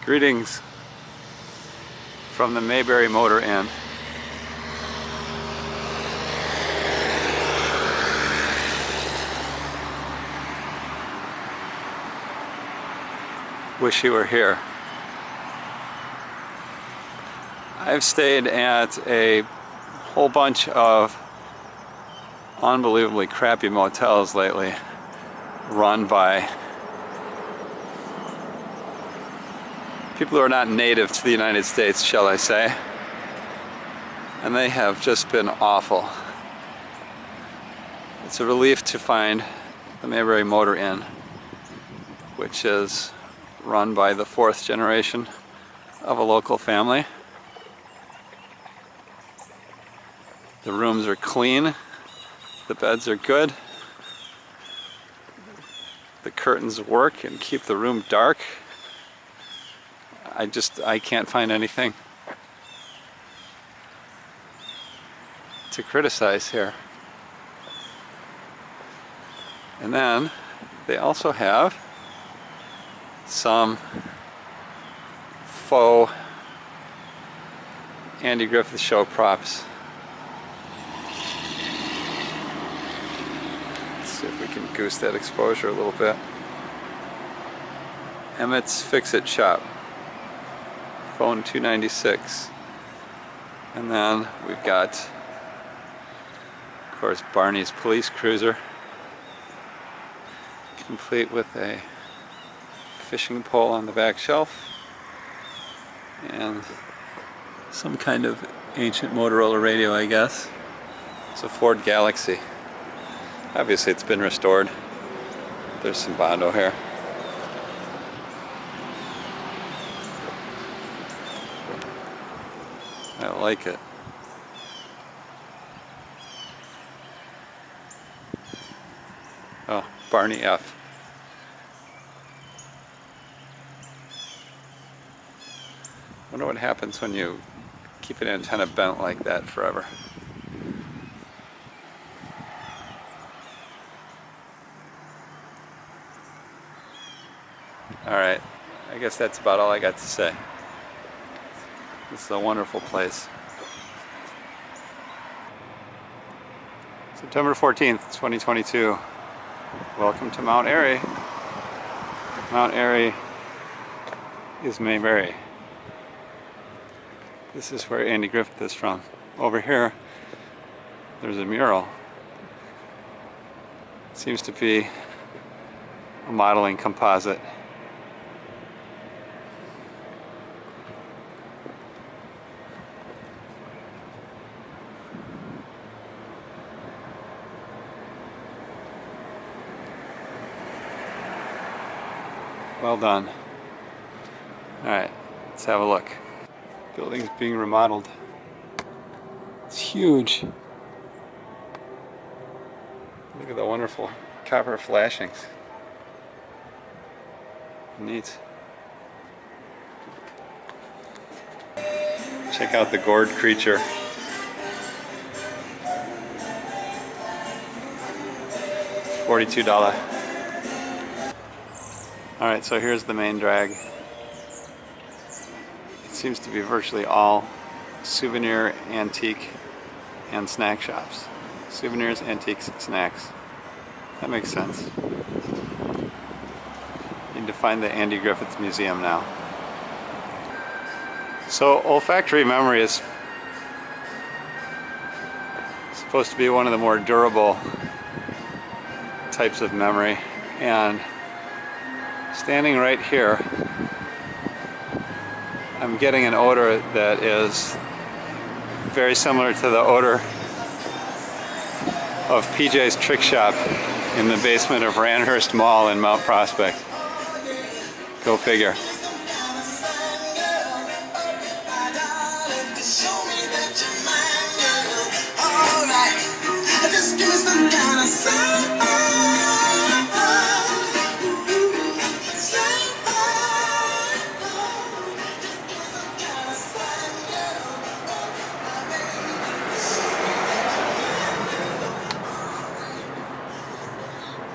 Greetings from the Mayberry Motor Inn. Wish you were here. I've stayed at a whole bunch of unbelievably crappy motels lately, run by people who are not native to the United States, shall I say, and they have just been awful. It's a relief to find the Mayberry Motor Inn, which is run by the fourth generation of a local family. The rooms are clean, the beds are good, the curtains work and keep the room dark. I can't find anything to criticize here. And then they also have some faux Andy Griffith Show props. Let's see if we can goose that exposure a little bit. Emmett's Fix-It Shop, phone 296. And then we've got, of course, Barney's police cruiser, complete with a fishing pole on the back shelf and some kind of ancient Motorola radio, I guess. It's a Ford Galaxy. Obviously it's been restored. There's some Bondo here. I like it. Oh, Barney F. I wonder what happens when you keep an antenna bent like that forever. Alright, I guess that's about all I got to say. This is a wonderful place. September 14th, 2022. Welcome to Mount Airy. Mount Airy is Mayberry. This is where Andy Griffith is from. Over here, there's a mural. It seems to be a modeling composite. Well done. Alright, let's have a look. Building's being remodeled. It's huge. Look at the wonderful copper flashings. Neat. Check out the gourd creature. $42. Alright, so here's the main drag. It seems to be virtually all souvenir, antique, and snack shops. Souvenirs, antiques, snacks. That makes sense. Need to find the Andy Griffith Museum now. So olfactory memory is supposed to be one of the more durable types of memory, and standing right here, I'm getting an odor that is very similar to the odor of PJ's Trick Shop in the basement of Ranhurst Mall in Mount Prospect. Go figure.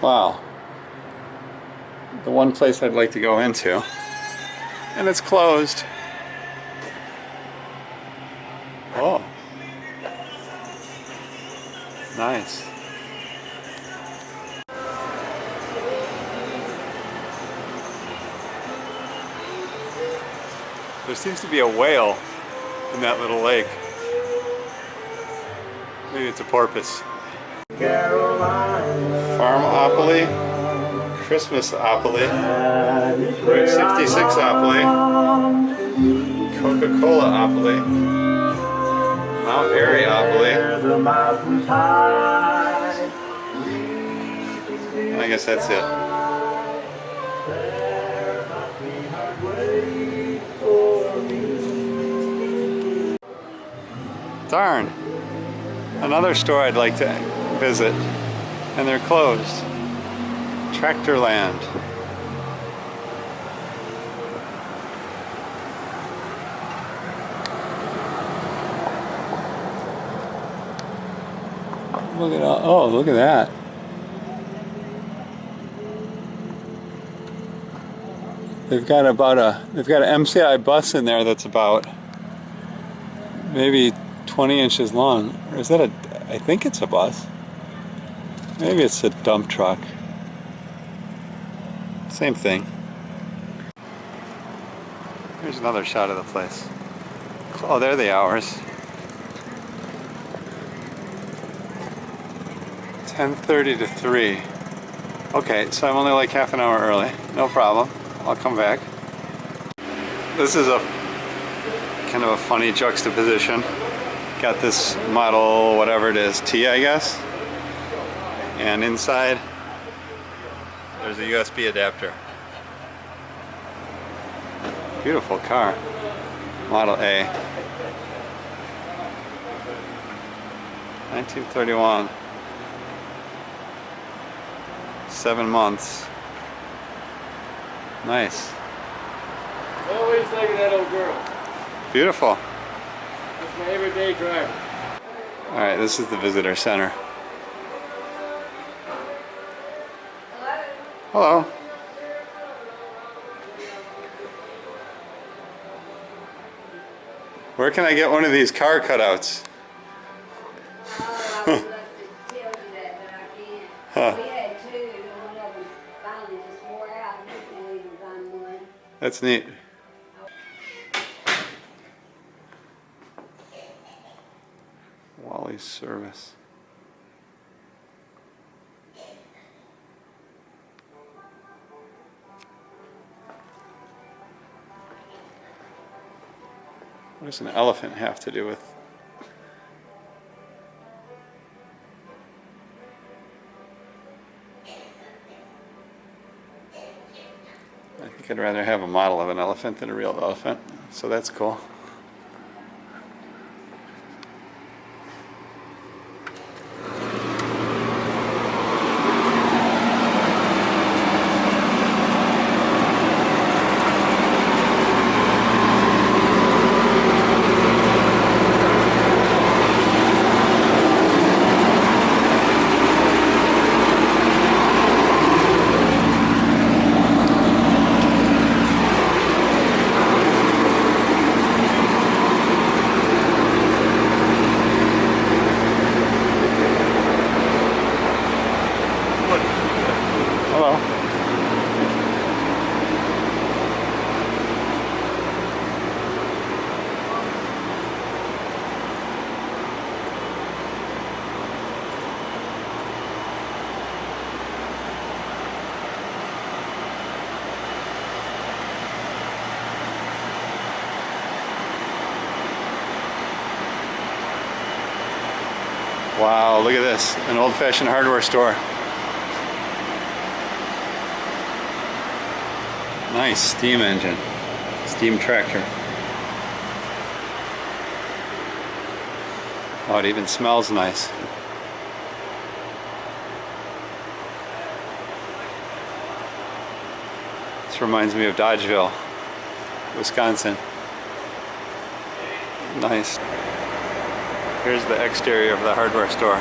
Wow. The one place I'd like to go into And it's closed. Oh. Nice. There seems to be a whale in that little lake. Maybe it's a porpoise. Farmopoly, Christmasopoly, Route 66opoly, Coca-Colaopoly, Mount Airyopoly. I guess that's it. Darn. Another store I'd like to visit, and they're closed. Tractorland. Look at all, oh, look at that. They've got an MCI bus in there that's about maybe 20 inches long. Or is that I think it's a bus. Maybe it's a dump truck. Same thing. Here's another shot of the place. Oh, there are the hours. 10:30 to 3. Okay, so I'm only like half an hour early. No problem. I'll come back. This is a kind of a funny juxtaposition. Got this model, whatever it is, T, I guess. And inside, there's a USB adapter. Beautiful car. Model A. 1931. 7 months. Nice. Always think of that old girl. Beautiful. That's my everyday driver. Alright, this is the visitor center. Hello. Where can I get one of these car cutouts? I would love to tell you that, but I can't. Huh. We had two, and one of them finally just wore out, and we can't even find one. That's neat. Wally's service. What does an elephant have to do with? I think I'd rather have a model of an elephant than a real elephant, so that's cool. Hello. Wow, look at this, an old-fashioned hardware store. Nice steam engine, steam tractor. Oh, it even smells nice. This reminds me of Dodgeville, Wisconsin. Nice. Here's the exterior of the hardware store.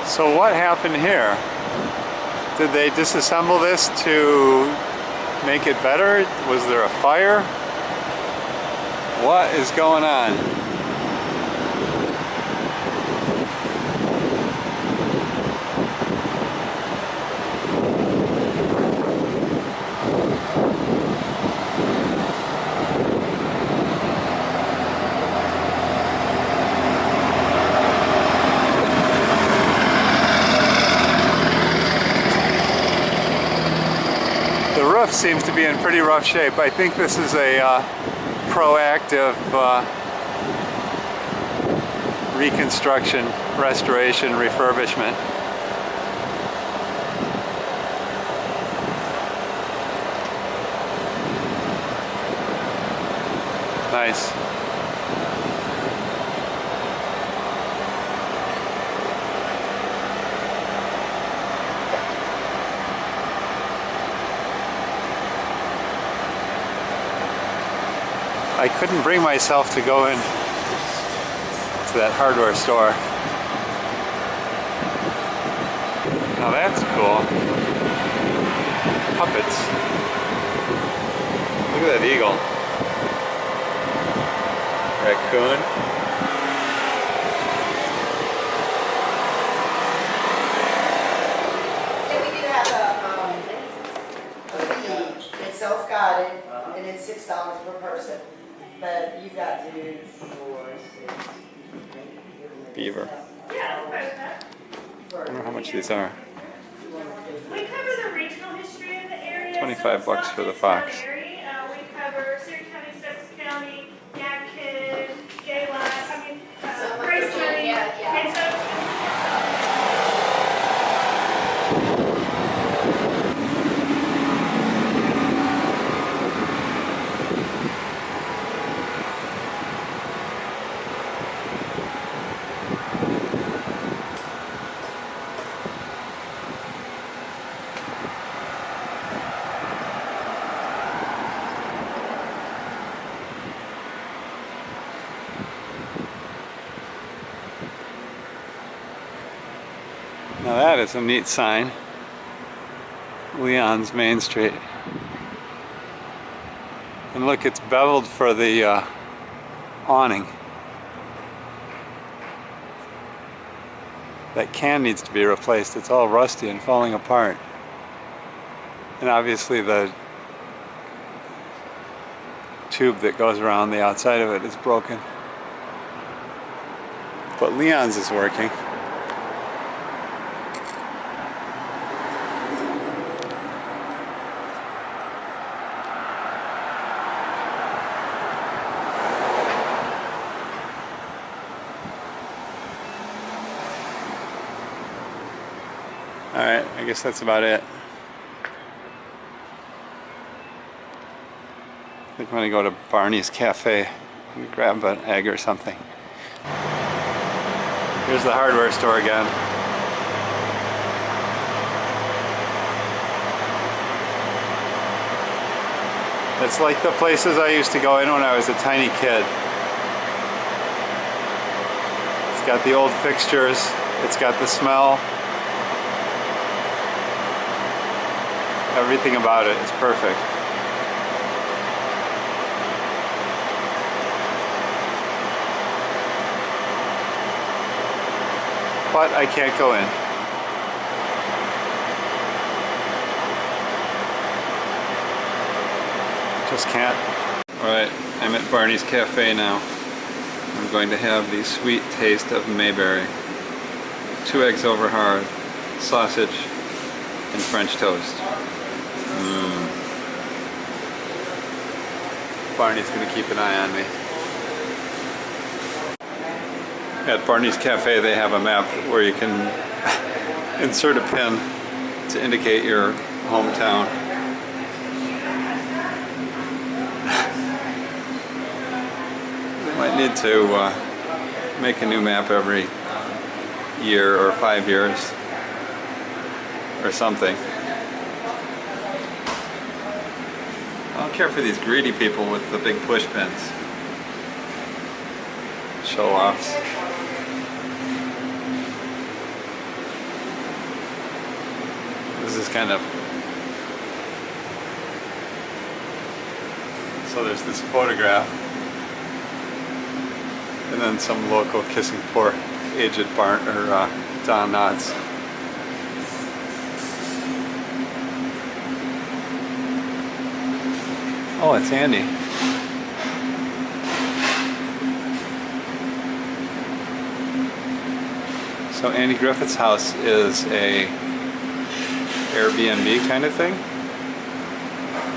So what happened here? Did they disassemble this to make it better? Was there a fire? What is going on? The roof seems to be in pretty rough shape. I think this is a proactive reconstruction, restoration, refurbishment. Nice. I couldn't bring myself to go in to that hardware store. Now that's cool. Puppets. Look at that eagle. Raccoon. Yeah, we do have a fee. It's self-guided, and it's $6 per person. But you got to do 4, 6, 8. Beaver. Yeah, I'll post that. I wonder how much these are. We cover the regional history of the area. 25 so bucks for the it's not fox. Airy. We cover Surrey County, Sussex County, Yadkin, Gala, Grace County. And so Now that is a neat sign. Leon's Main Street. And look, it's beveled for the awning. That can needs to be replaced. It's all rusty and falling apart. And obviously the tube that goes around the outside of it is broken. But Leon's is working. Alright, I guess that's about it. I think I'm going to go to Barney's Cafe and grab an egg or something. Here's the hardware store again. It's like the places I used to go in when I was a tiny kid. It's got the old fixtures, it's got the smell. Everything about it is perfect. But I can't go in. Just can't. Alright, I'm at Barney's Cafe now. I'm going to have the sweet taste of Mayberry. 2 eggs over hard, sausage, and French toast. Barney's going to keep an eye on me. At Barney's Cafe they have a map where you can insert a pin to indicate your hometown. They might need to make a new map every year or 5 years or something. I don't care for these greedy people with the big push pins. Show offs. kind of. So there's this photograph, and then some local kissing poor aged Don Knotts. Oh, it's Andy. So Andy Griffith's house is a Airbnb kind of thing.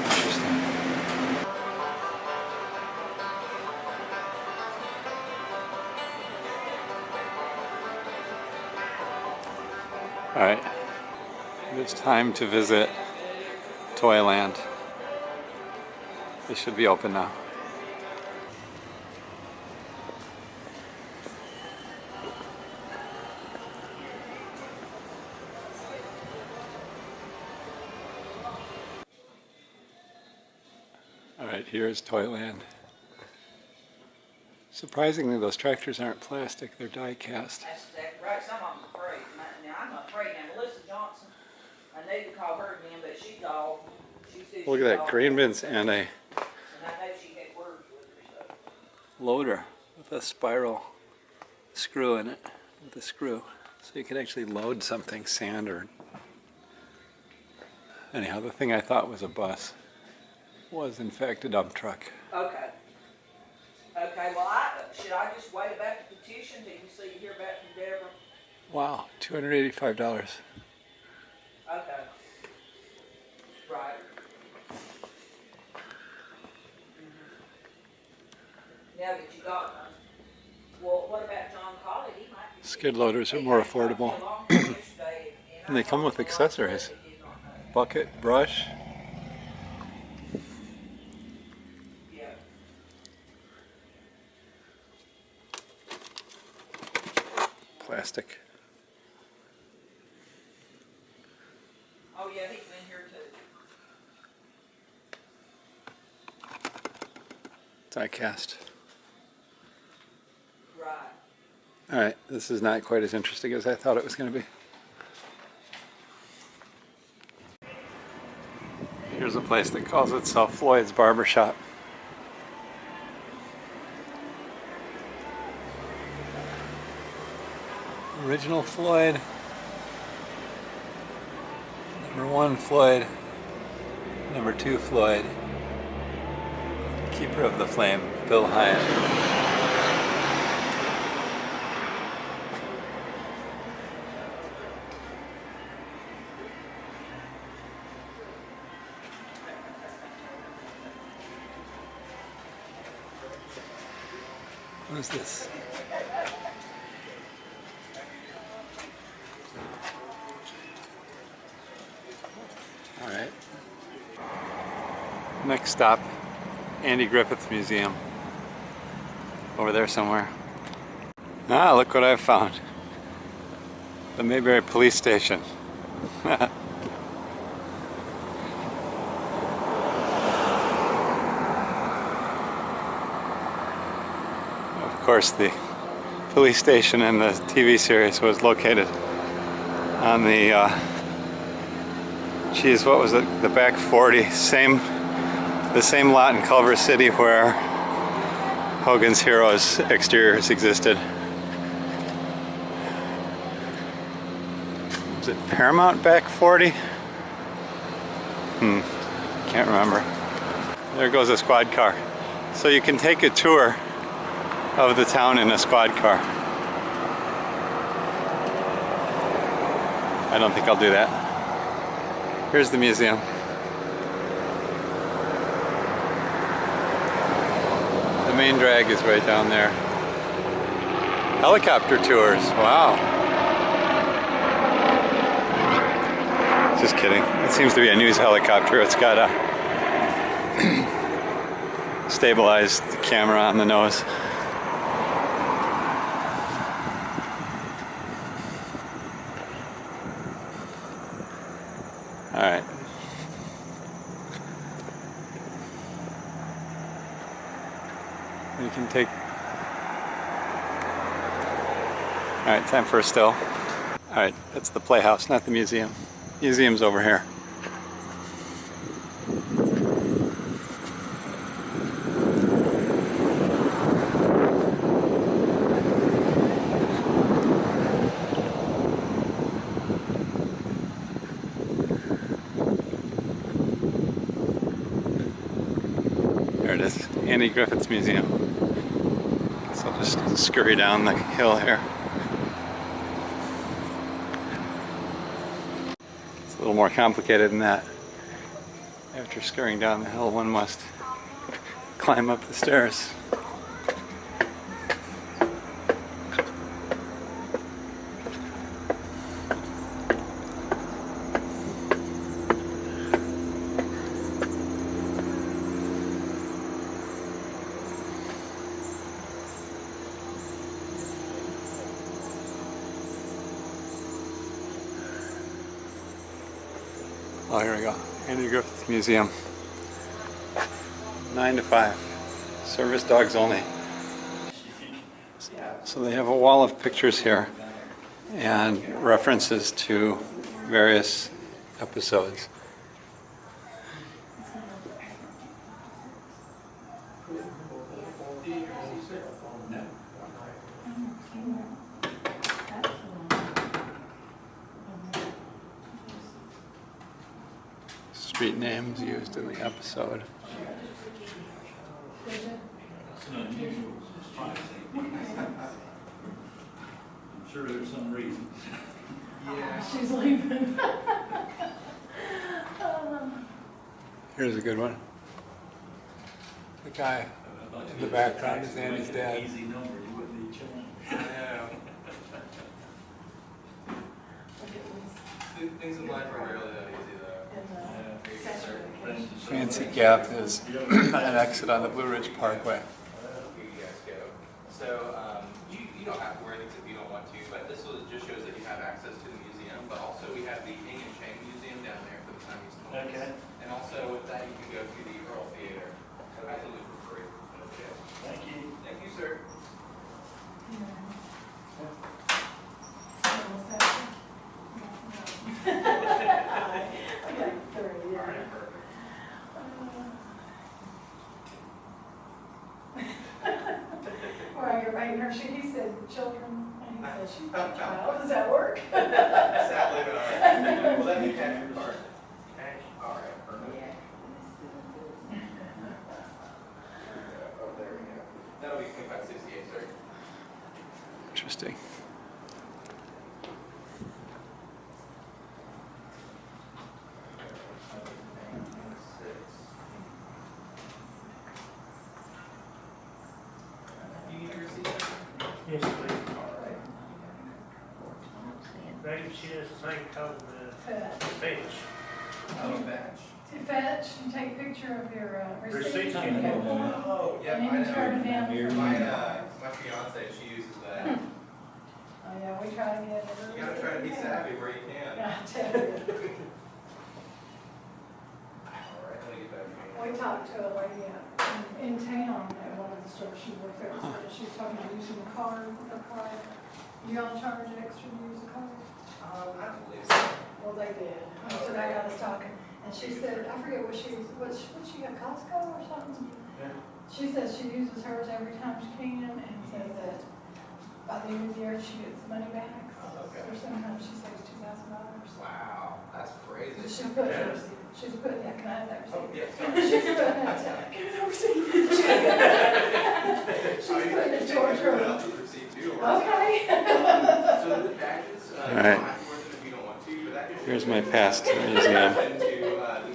Interesting. All right, it's time to visit Toyland. They should be open now. All right, here's Toyland. Surprisingly, those tractors aren't plastic, they're die cast. That's exactly right. Some of them's afraid. Now, I'm not afraid. Now, Melissa Johnson, I need to call her again, but she's all. Look at that, grain bins and a And I know she had words with her, so. loader with a spiral screw in it, with a screw. So you can actually load something, sand or... Anyhow, the thing I thought was a bus was in fact a dump truck. Okay. Okay, well, should I just wait about the petition till you hear back from Deborah? Wow, $285. Okay. Right. Now that you got one. Well, what about John Colley? He might be. Skid loaders are more affordable. And they come with accessories. Bucket, brush. Yeah. Plastic. Oh yeah, he's been here too. Die cast. Right. Alright, this is not quite as interesting as I thought it was going to be. Here's a place that calls itself Floyd's Barbershop. Original Floyd. Number 1 Floyd. Number 2 Floyd. Keeper of the Flame, Bill Hyatt. What is this? All right. Next stop, Andy Griffith Museum. Over there somewhere. Ah, look what I've found. The Mayberry police station. Of course, the police station in the TV series was located on the, geez, what was it? The back 40, the same lot in Culver City where Hogan's Heroes exteriors existed. Was it Paramount back 40? Can't remember. There goes a squad car. So you can take a tour of the town in a squad car. I don't think I'll do that. Here's the museum. The main drag is right down there. Helicopter tours, wow. Just kidding. It seems to be a news helicopter. It's got a stabilized camera on the nose. All right. You can take. All right, time for a still. All right, that's the playhouse, not the museum. Museum's over here. Andy Griffith's museum. So I'll just scurry down the hill here. It's a little more complicated than that. After scurrying down the hill, one must climb up the stairs. Oh, here we go. Andy Griffith Museum. 9 to 5. Service dogs only. So they have a wall of pictures here and references to various episodes. Street names used in the episode. I'm sure there's some reason. Yeah, she's leaving. Here's a good one. The guy in the background is Andy's dad. Easy number, you wouldn't need children. Things in life are rarely that easy though. Fancy Gap is an exit on the Blue Ridge Parkway. You guys go. So you don't have to wear things if you don't want to, but this just shows that you have access to the museum. But also we have the Ing and Chang Museum down there for the Chinese toys. Okay. And also with that you can go to the Earl Theater. Absolutely for free. Okay. Thank you. Thank you, sir. He said children, and he said she's got a child. Does that work? Sadly, but all right. Will that be cash or card? Cash. All right, perfect. Oh, there we go. That'll be 2568, sir. Interesting. Yes, please. Maybe she has the same color as the fetch. Oh, badge. To fetch and take a picture of your receipt. Receipt. Oh, yeah, And then you turn it in. My fiance, she uses that. Oh, yeah, we try to get it. You gotta try to be savvy where you can. Yeah, I tell you. All right, let me get back to you. We talked to a lady in town at one of the stores she worked at. She was talking about using a card. You all charge extra to use a card? I don't believe so. Well, they did. So they got us talking. And she said, I forget what she got, Costco or something? Yeah. She says she uses hers every time she can and says that by the end of the year she gets money back. Okay. Or sometimes she saves $2,000. Wow, that's crazy. She's putting, yeah, can I have that Oh, receipt? yes. She's putting that, can I have that receipt? She's putting it towards her. Okay. So the badges, All you right. don't have to wear them if you don't want to, but that just Here's shows my that pass to the museum. into the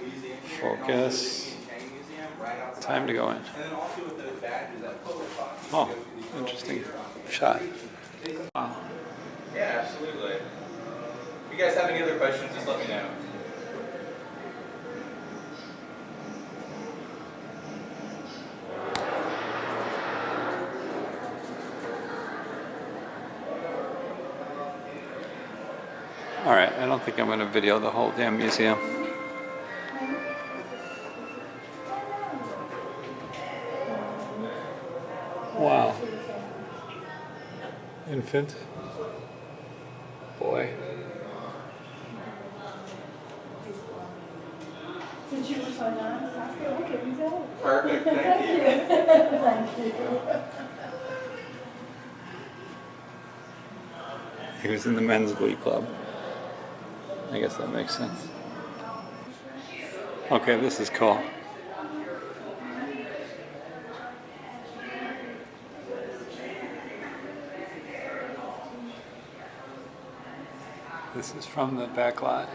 museum here, Focus. and also the Ing and Chang Museum right outside. Time to go in. And then also with those badges, that photo box, you Oh, can go to the Earl interesting Theater on shot. Wow. Yeah, absolutely. If you guys have any other questions, just let me know. Alright, I don't think I'm going to video the whole damn museum. Wow. Infant. Boy. Since you were so nice, I feel like it was over. Perfect, thank you. Thank you. He was in the men's glee club. I guess that makes sense. Okay, this is cool. This is from the back lot.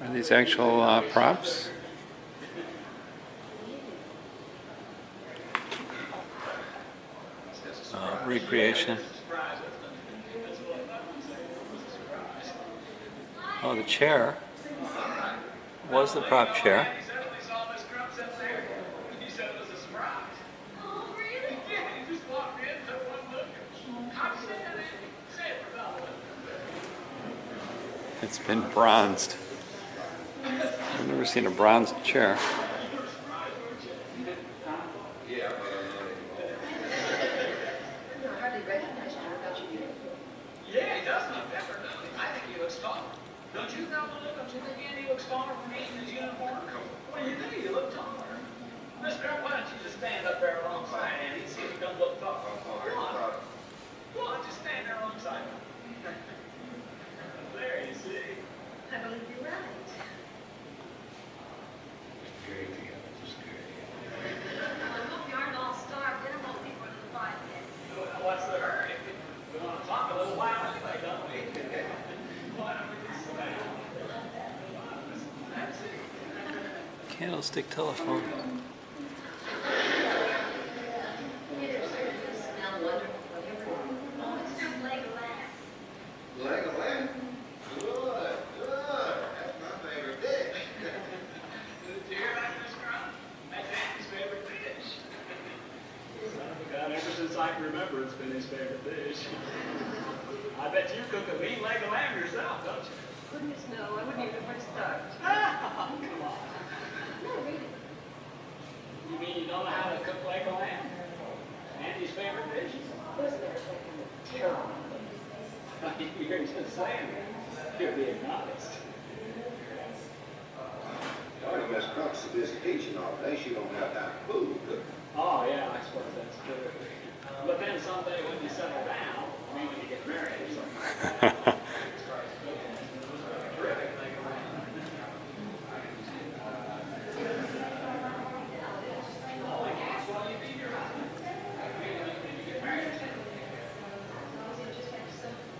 Are these actual props? Recreation. Oh, the chair was the prop chair. It's been bronzed. I've never seen a bronzed chair. Yeah, he does look different, doesn't he? I think he looks taller. Don't you know the look? Don't you think Andy looks taller from me in his uniform? Well, you do. You look taller. Mister, why don't you just stand up there alongside Andy and see if he doesn't look taller? Come on. Come on, just stand there alongside him. There, you see. I believe you're right. I hope you aren't all starved. Dinner won't be for the 5 yet. Well, what's the hurry? We want to talk a little while anyway, don't we? Why don't we just stay? That's it. Candlestick telephone. Smell wonderful. Oh, it's just Legoland. Legoland? Good, good. That's my favorite dish. Did you hear about this, Ron? That's Andy's favorite dish. God, ever since I can remember, it's been his favorite dish. I bet you cook a mean leg of lamb yourself, don't you? Goodness, no. I wouldn't even first start. Come on. No, really. You mean you don't know how to cook leg of lamb? Andy's favorite dish? Wasn't there a second? Terrible. You're just saying that. You're being honest. Part of Miss Croc's sophistication all day, she don't have time for food cooking. Oh, yeah, I suppose that's true. But then someday when you settle down, I mean, when you get married or something like that. Terrific leg of lamb.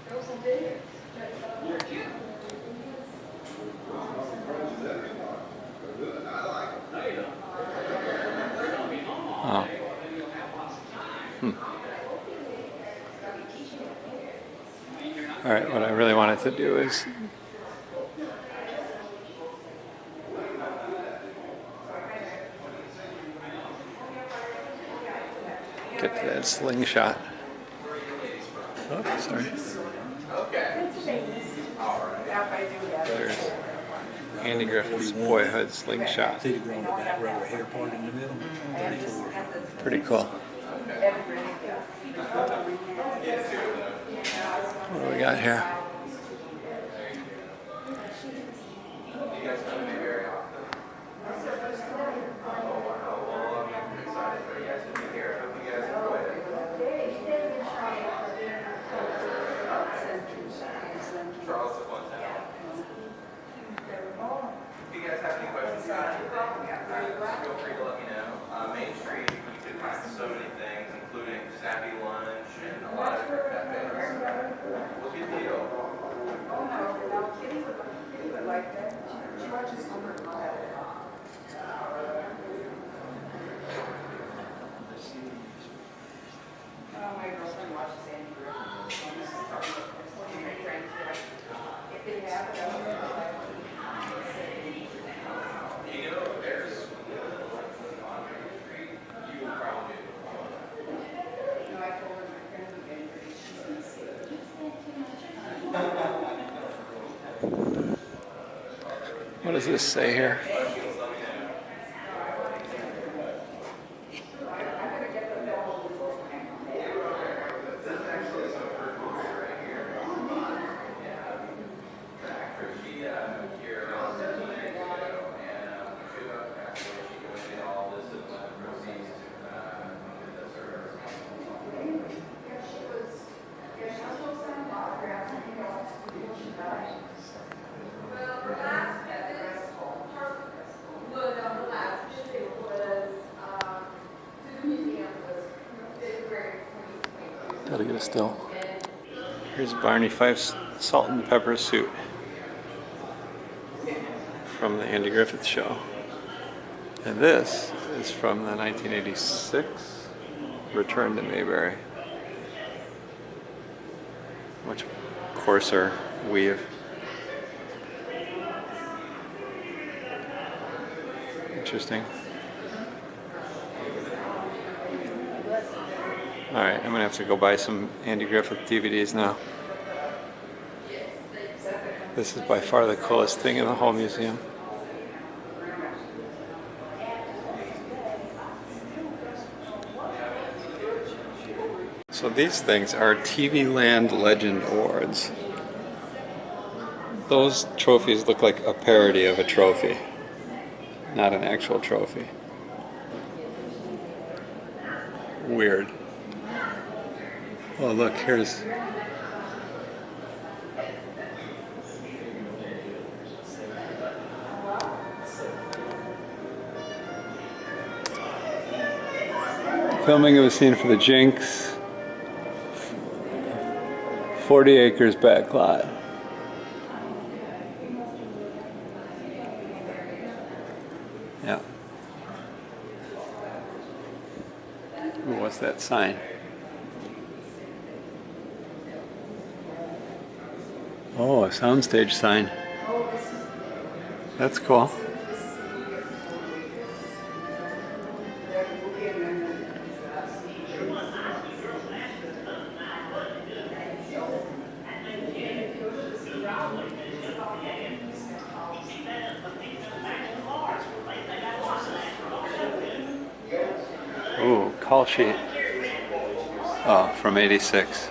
Frozen dinner. You're cute. They're good. I like them. No, you don't. They're going to be home all Oh. day, well, then you'll have lots of time. All right, what I really wanted to do is get to that slingshot. Oh, sorry. There's Andy Griffith's boyhood slingshot. See the girl in the back rubber hair part in the middle? 34. Pretty cool. What do we got here? You guys come to Mayberry often? Oh, wow. Well, I'm excited for you guys to be here. I hope you guys enjoy it. Charles of one town. If you guys have any questions about anything, feel free to let me know. Main Street, you can find so many things, including snappy lunch and a lot of different cafes. What's your deal? My girlfriend watches Andy Griffith. If they have it, You know, there's on Main Street, you will probably be able to find it. no, I told her my friend would get it, she's gonna see it. What does this say here? to get a still. Here's Barney Fife's salt and pepper suit from the Andy Griffith show. And this is from the 1986 Return to Mayberry. Much coarser weave. Interesting. Alright, I'm gonna have to go buy some Andy Griffith DVDs now. This is by far the coolest thing in the whole museum. So these things are TV Land Legend Awards. Those trophies look like a parody of a trophy, not an actual trophy. Weird. Oh look, here's... filming of a scene for the Jinx. 40 acres back lot. Yeah. Ooh, what's that sign? Oh, a soundstage sign. That's cool. Ooh, call sheet. Oh, from '86.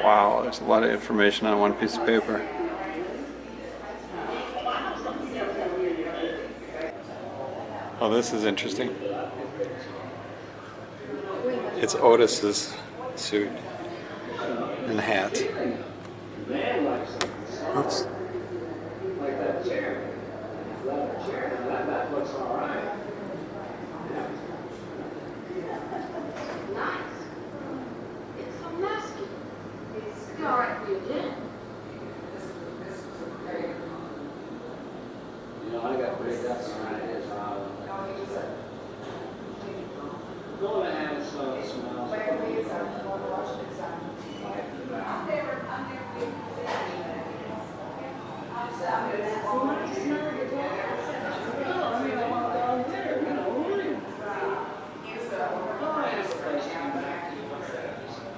Wow, there's a lot of information on one piece of paper. Oh, this is interesting. It's Otis's suit and hat. Oops.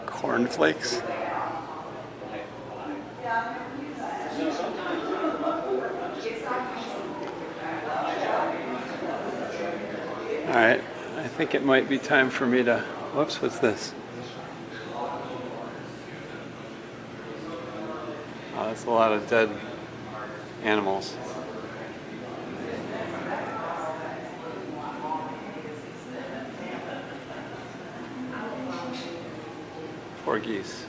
Cornflakes. Alright, I think it might be time for me to... Whoops, what's this? Oh, that's a lot of dead animals. Poor geese.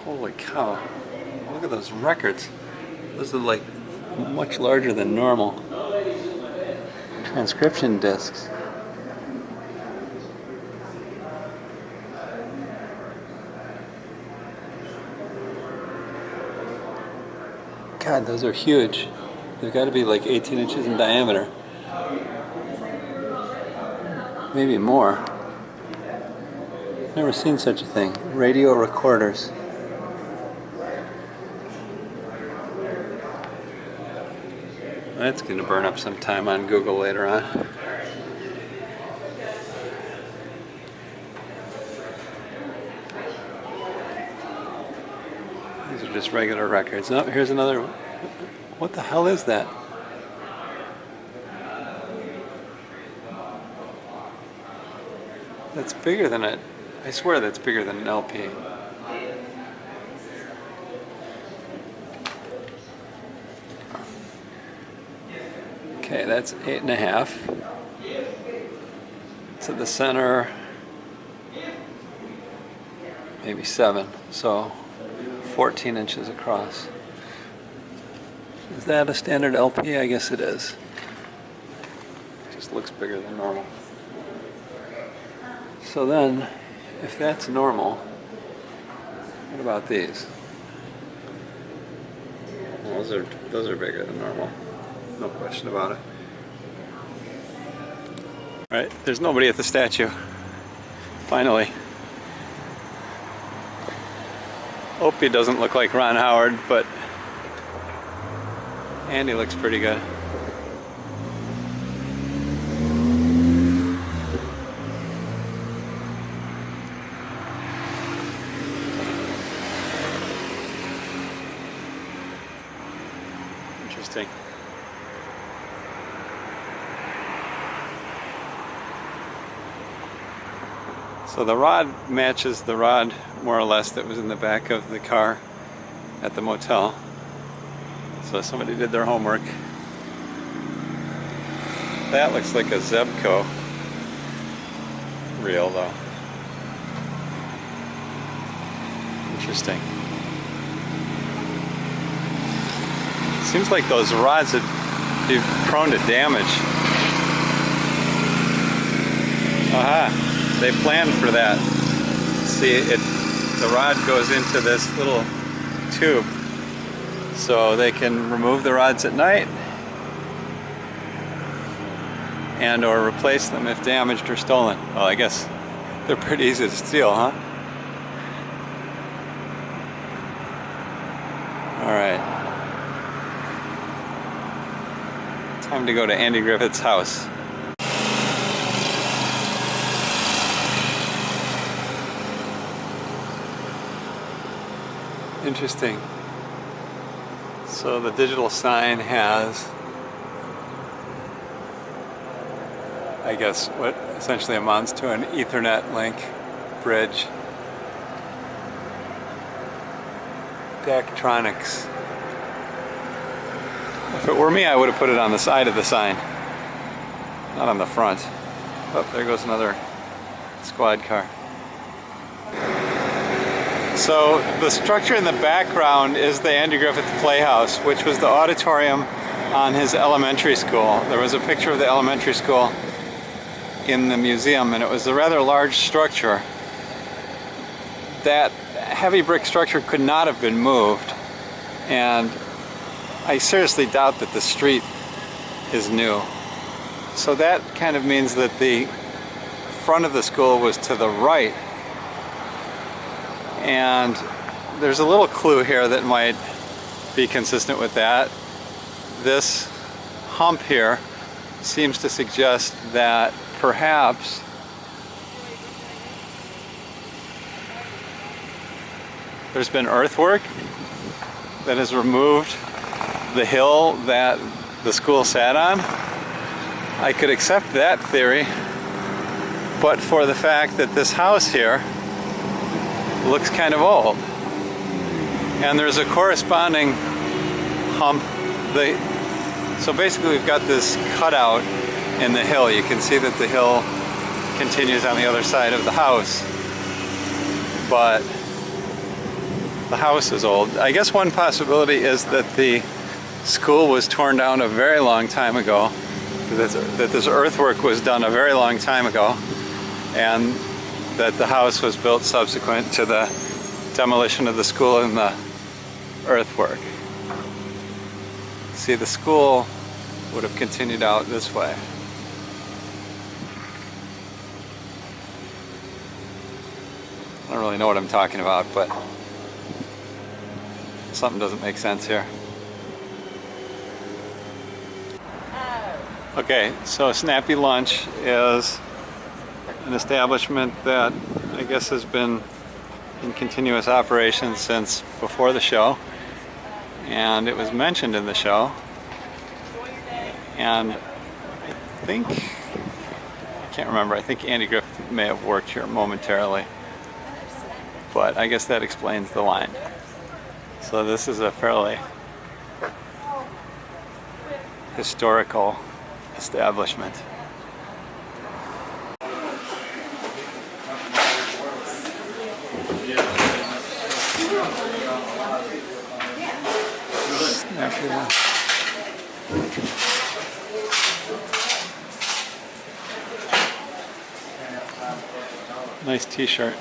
Holy cow. Look at those records. Those are like much larger than normal. Transcription discs. God, those are huge. They've got to be like 18 inches in diameter. Maybe more. Never seen such a thing. Radio recorders. That's going to burn up some time on Google later on. These are just regular records. Oh, here's another. What the hell is that? That's bigger than it. I swear that's bigger than an LP. Okay, that's 8.5. To the center. maybe 7, so 14 inches across. Is that a standard LP? I guess it is. Just looks bigger than normal. So then, if that's normal, what about these? Well, those are bigger than normal. No question about it. Alright, there's nobody at the statue. Finally. Opie doesn't look like Ron Howard, but Andy looks pretty good. Interesting. So the rod matches the rod, more or less, that was in the back of the car at the motel. So somebody did their homework. That looks like a Zebco reel, though. Interesting. Seems like those rods would be prone to damage. Aha! They planned for that. See, the rod goes into this little tube, so they can remove the rods at night and or replace them if damaged or stolen. Well, I guess they're pretty easy to steal, huh? Alright. Time to go to Andy Griffith's house. Interesting. So the digital sign has, I guess, what essentially amounts to an Ethernet link bridge. Daktronics. If it were me, I would have put it on the side of the sign, not on the front. Oh, there goes another squad car. So the structure in the background is the Andy Griffith Playhouse, which was the auditorium on his elementary school. There was a picture of the elementary school in the museum, and it was a rather large structure. That heavy brick structure could not have been moved, and I seriously doubt that the street is new. So that kind of means that the front of the school was to the right. And there's a little clue here that might be consistent with that. This hump here seems to suggest that perhaps there's been earthwork that has removed the hill that the school sat on. I could accept that theory, but for the fact that this house here looks kind of old, and there's a corresponding hump. So basically we've got this cutout in the hill. You can see that the hill continues on the other side of the house, but the house is old. I guess one possibility is that the school was torn down a very long time ago, that this earthwork was done a very long time ago, and that the house was built subsequent to the demolition of the school and the earthwork. See, the school would have continued out this way. I don't really know what I'm talking about, but something doesn't make sense here. Okay, so Snappy Lunch is an establishment that I guess has been in continuous operation since before the show, and it was mentioned in the show, and I can't remember, I think Andy Griffith may have worked here momentarily, but I guess that explains the line. So this is a fairly historical establishment. after that. Nice t-shirt.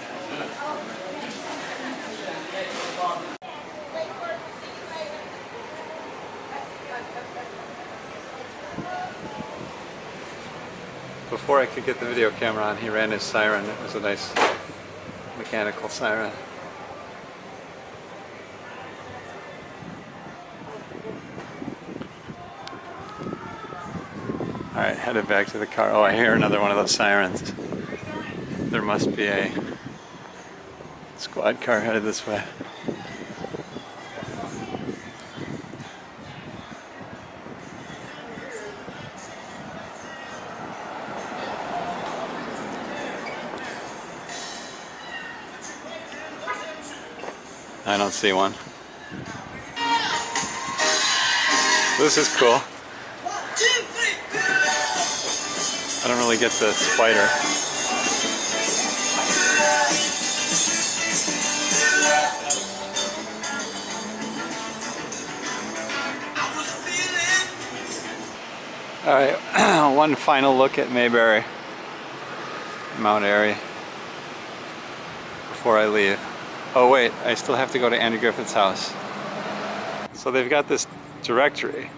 Before I could get the video camera on, he ran his siren. It was a nice mechanical siren. Alright, headed back to the car. Oh, I hear another one of those sirens. There must be a squad car headed this way. I don't see one. This is cool. I don't really get the spider. Alright, one final look at Mayberry, Mount Airy, before I leave. Oh wait, I still have to go to Andy Griffith's house. So they've got this directory,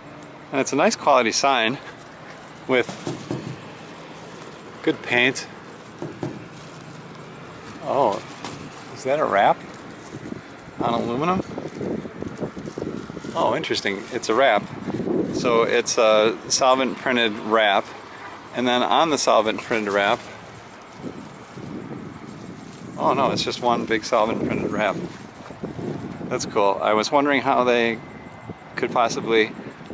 and it's a nice quality sign with good paint. Oh, is that a wrap on aluminum? Oh, interesting. It's a wrap. So it's a solvent printed wrap, and then on the solvent printed wrap, oh no, it's just one big solvent printed wrap. That's cool. I was wondering how they could possibly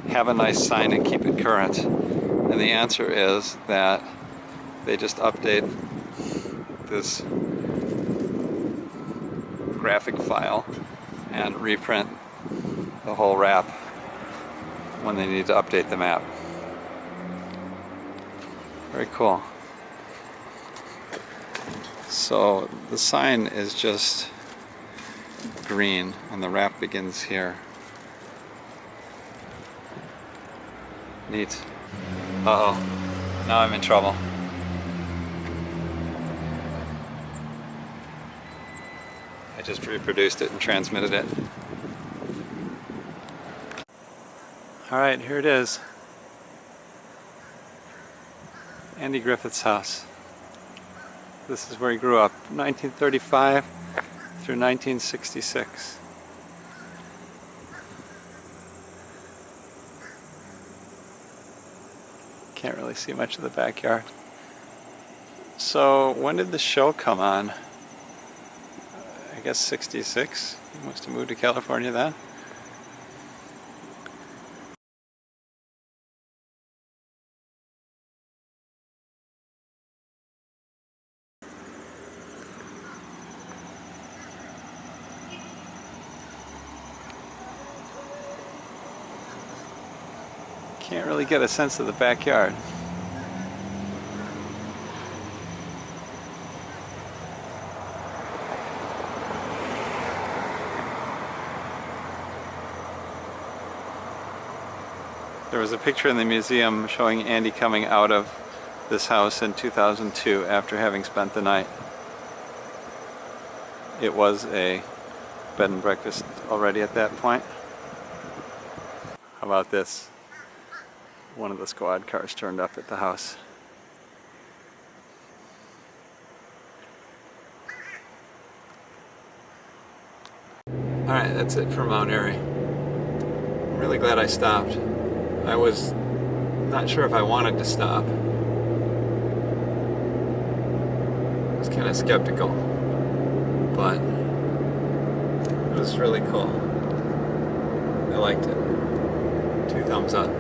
have a nice sign and keep it current. And the answer is that they just update this graphic file and reprint the whole wrap when they need to update the map. Very cool. So the sign is just green and the wrap begins here. Neat. Uh-oh. Now I'm in trouble. I just reproduced it and transmitted it. Alright, here it is. Andy Griffith's house. This is where he grew up, 1935 through 1966. Can't really see much of the backyard. So when did the show come on? I guess 66. He must have moved to California then. Can't really get a sense of the backyard. There was a picture in the museum showing Andy coming out of this house in 2002 after having spent the night. It was a bed and breakfast already at that point. How about this? One of the squad cars turned up at the house. Alright, that's it for Mount Airy. I'm really glad I stopped. I was not sure if I wanted to stop. I was kind of skeptical, but it was really cool. I liked it. 2 thumbs up.